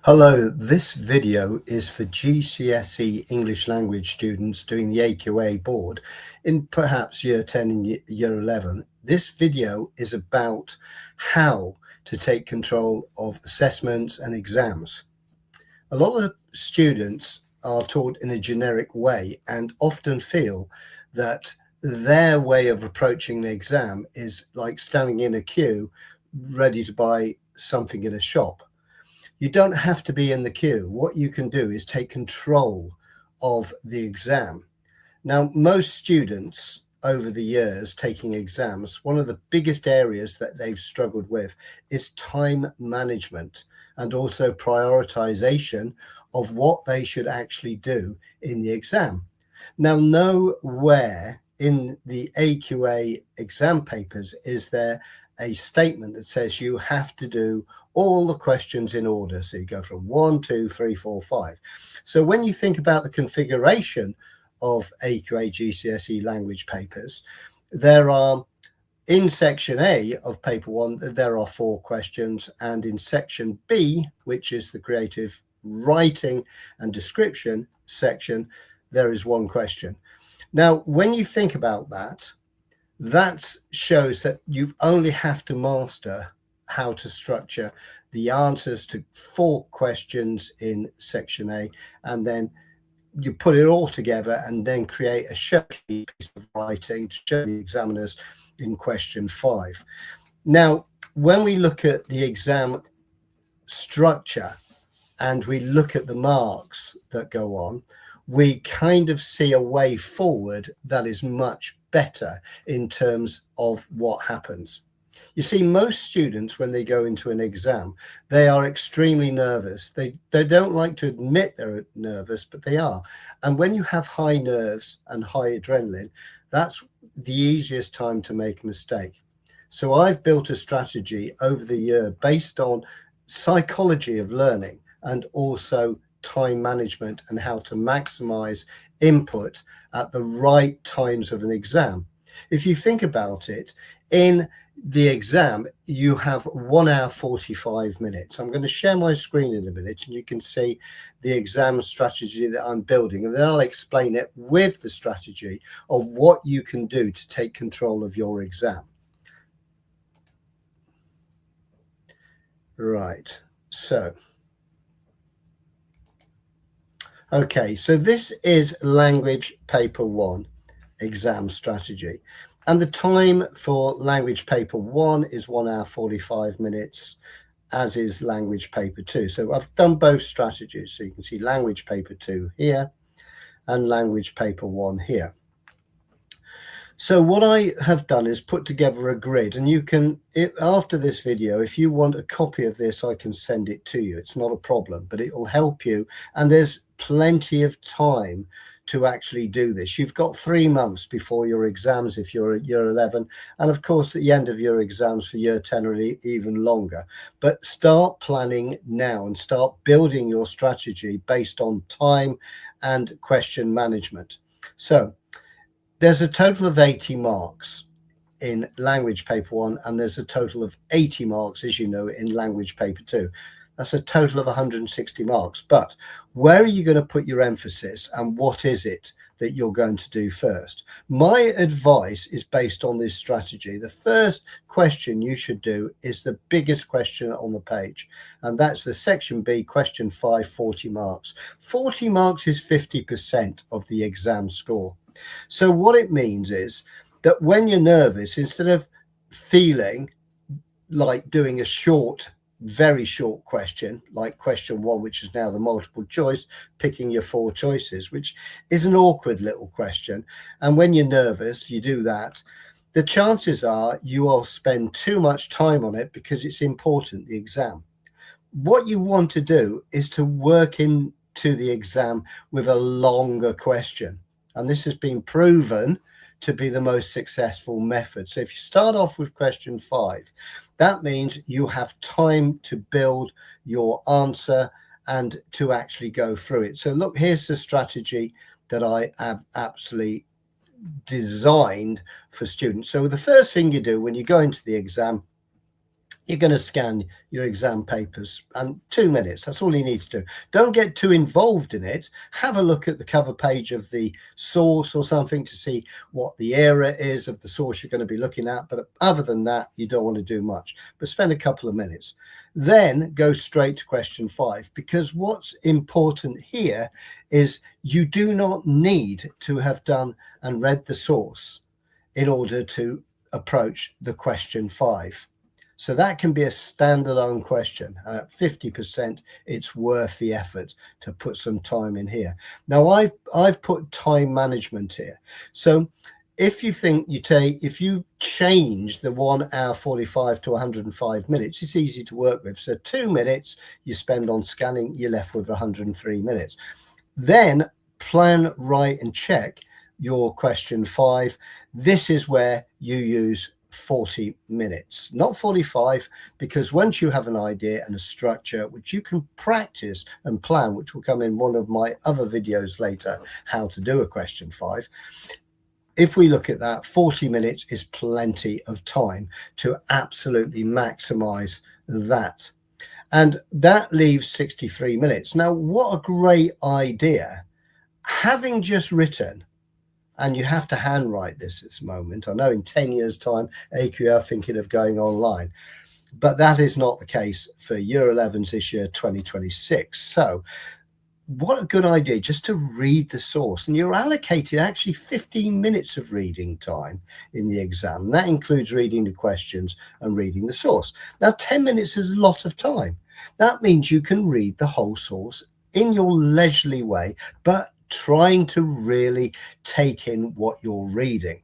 Hello, this video is for GCSE English Language students doing the AQA board in perhaps year 10 and year 11. This video is about how to take control of assessments and exams. A lot of students are taught in a generic way and often feel that their way of approaching the exam is like standing in a queue ready to buy something in a shop. You don't have to be in the queue. What you can do is take control of the exam. Now, most students over the years taking exams, one of the biggest areas that they've struggled with is time management and also prioritization of what they should actually do in the exam. Now, nowhere in the AQA exam papers is there a statement that says you have to do all the questions in order. So you go from 1, 2, 3, 4, 5. So when you think about the configuration of AQA GCSE language papers, there are, in section A of paper 1, there are 4 questions, and in section B, which is the creative writing and description section, there is 1 question. Now, when you think about that, that shows that you only have to master how to structure the answers to 4 questions in section A, and then you put it all together and then create a showcase piece of writing to show the examiners in question 5. Now, when we look at the exam structure and we look at the marks that go on, we kind of see a way forward that is much better in terms of what happens. You see, most students, when they go into an exam, they are extremely nervous. They don't like to admit they're nervous, but they are. And when you have high nerves and high adrenaline, that's the easiest time to make a mistake. So I've built a strategy over the year based on psychology of learning and also time management and how to maximize input at the right times of an exam. If you think about it, in the exam, you have 1 hour 45 minutes. I'm going to share my screen in a minute and you can see the exam strategy that I'm building, and then I'll explain it with the strategy of what you can do to take control of your exam. Right, so okay, so this is language paper 1 exam strategy, and the time for language paper 1 is 1 hour 45 minutes, as is language paper 2. So I've done both strategies, so you can see language paper 2 here and language paper 1 here. So what I have done is put together a grid, and you can, after this video, if you want a copy of this, I can send it to you. It's not a problem, but it will help you. And there's plenty of time to actually do this. You've got 3 months before your exams if you're at year 11. And of course, at the end of your exams for year 10 or even longer. But start planning now and start building your strategy based on time and question management. So there's a total of 80 marks in language paper 1, and there's a total of 80 marks, as you know, in language paper 2. That's a total of 160 marks. But where are you going to put your emphasis, and what is it that you're going to do first? My advice is based on this strategy. The first question you should do is the biggest question on the page, and that's the section B, question 5, 40 marks. 40 marks is 50% of the exam score. So what it means is that when you're nervous, instead of feeling like doing a short, very short question, like question 1, which is now the multiple choice, picking your 4 choices, which is an awkward little question. And when you're nervous, you do that. The chances are you will spend too much time on it because it's important, the exam. What you want to do is to work into the exam with a longer question. And this has been proven to be the most successful method. So if you start off with question 5, that means you have time to build your answer and to actually go through it. So look, here's the strategy that I have absolutely designed for students. So the first thing you do when you go into the exam You're going to scan your exam papers, and 2 minutes, that's all you need to do. Don't get too involved in it. Have a look at the cover page of the source or something to see what the era is of the source you're going to be looking at. But other than that, you don't want to do much, but spend a couple of minutes. Then go straight to question 5, because what's important here is you do not need to have done and read the source in order to approach the question 5. So that can be a standalone question. At 50%, it's worth the effort to put some time in here. Now, I've put time management here. So if you think if you change the 1 hour 45 to 105 minutes, it's easy to work with. So 2 minutes you spend on scanning, you're left with 103 minutes. Then plan, write, and check your question 5. This is where you use 40 minutes, not 45, because once you have an idea and a structure which you can practice and plan, which will come in one of my other videos later, how to do a question 5. If we look at that, 40 minutes is plenty of time to absolutely maximize that. And that leaves 63 minutes. Now, what a great idea. Having just written, and you have to handwrite this at this moment. I know in 10 years' time, AQA are thinking of going online, but that is not the case for Year 11s this year, 2026. So what a good idea just to read the source. And you're allocated actually 15 minutes of reading time in the exam. And that includes reading the questions and reading the source. Now, 10 minutes is a lot of time. That means you can read the whole source in your leisurely way, but trying to really take in what you're reading.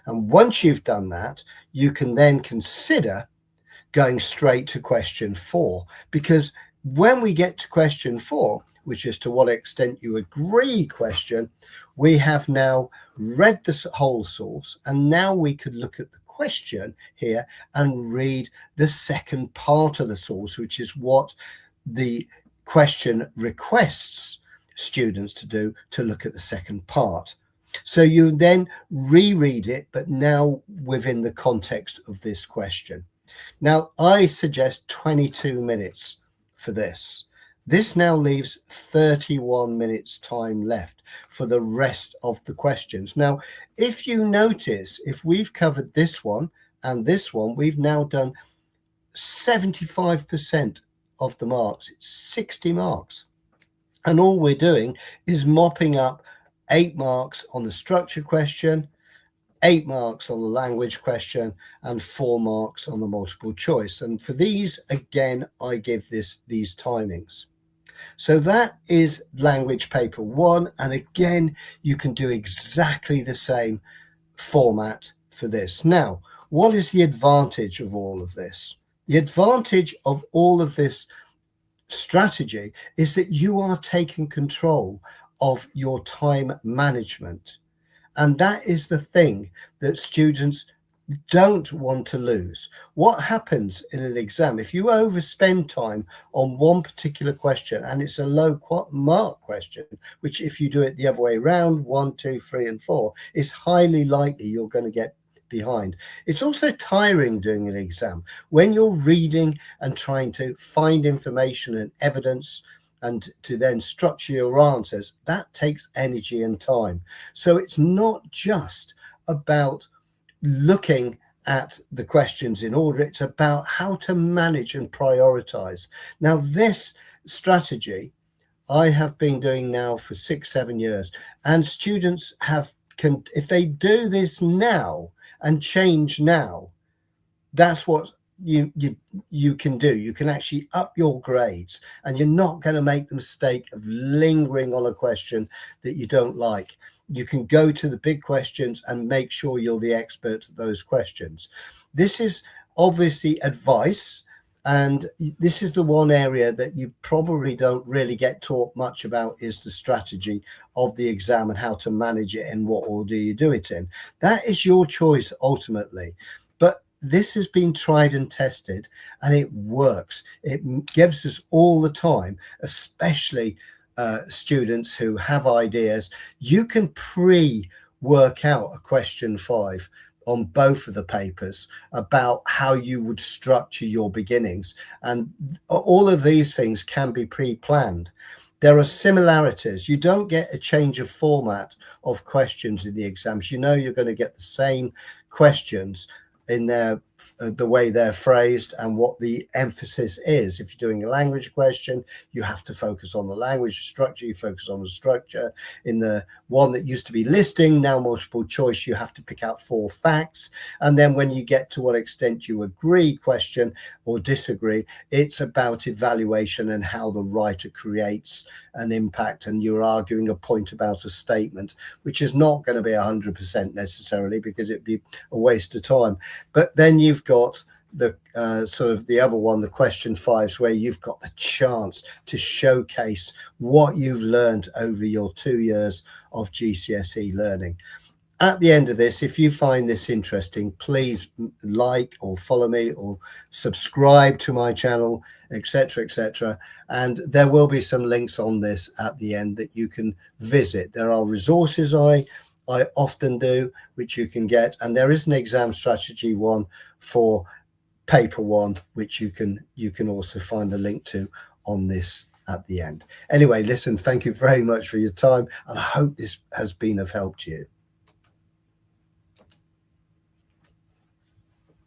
And once you've done that, you can then consider going straight to question 4, because when we get to question 4, which is to what extent you agree question, we have now read the whole source, and now we could look at the question here and read the second part of the source, which is what the question requests students to do, to look at the second part. So you then reread it, but now within the context of this question. Now, I suggest 22 minutes for this. This now leaves 31 minutes time left for the rest of the questions. Now, if you notice, if we've covered this one and this one, we've now done 75% of the marks. It's 60 marks. And all we're doing is mopping up 8 marks on the structure question, 8 marks on the language question, and 4 marks on the multiple choice. And for these, again, I give these timings. So that is language paper 1. And again, you can do exactly the same format for this. Now, what is the advantage of all of this? The advantage of all of this strategy is that you are taking control of your time management. And that is the thing that students don't want to lose. What happens in an exam, if you overspend time on one particular question and it's a low mark question, which if you do it the other way around, 1, 2, 3, and 4, it's highly likely you're going to get behind. It's also tiring doing an exam when you're reading and trying to find information and evidence and to then structure your answers. That takes energy and time. So it's not just about looking at the questions in order, it's about how to manage and prioritize. Now, this strategy I have been doing now for 6-7 years, and students if they do this now and change now, that's what you can do. You can actually up your grades, and you're not going to make the mistake of lingering on a question that you don't like. You can go to the big questions and make sure you're the expert at those questions. This is obviously advice, and this is the one area that you probably don't really get taught much about, is the strategy of the exam and how to manage it and what order you do it in. That is your choice ultimately. But this has been tried and tested, and it works. It gives us all the time, especially students who have ideas. You can pre-work out a question 5 on both of the papers about how you would structure your beginnings. And all of these things can be pre-planned. There are similarities. You don't get a change of format of questions in the exams. You know you're going to get the same questions in their the way they're phrased and what the emphasis is. If you're doing a language question, you have to focus on the language structure, you focus on the structure. In the one that used to be listing, now multiple choice, you have to pick out 4 facts. And then when you get to what extent you agree question or disagree, it's about evaluation and how the writer creates an impact, and you're arguing a point about a statement, which is not going to be 100% necessarily, because it'd be a waste of time. But then you've got the sort of the other one, the question 5s, where you've got the chance to showcase what you've learned over your 2 years of GCSE learning. At the end of this, if you find this interesting, please like or follow me or subscribe to my channel, etc., etc. And there will be some links on this at the end that you can visit. There are resources I often do, which you can get, and there is an exam strategy one for paper 1, which you can also find the link to on this at the end. Anyway, listen, thank you very much for your time, and I hope this has been of help to you.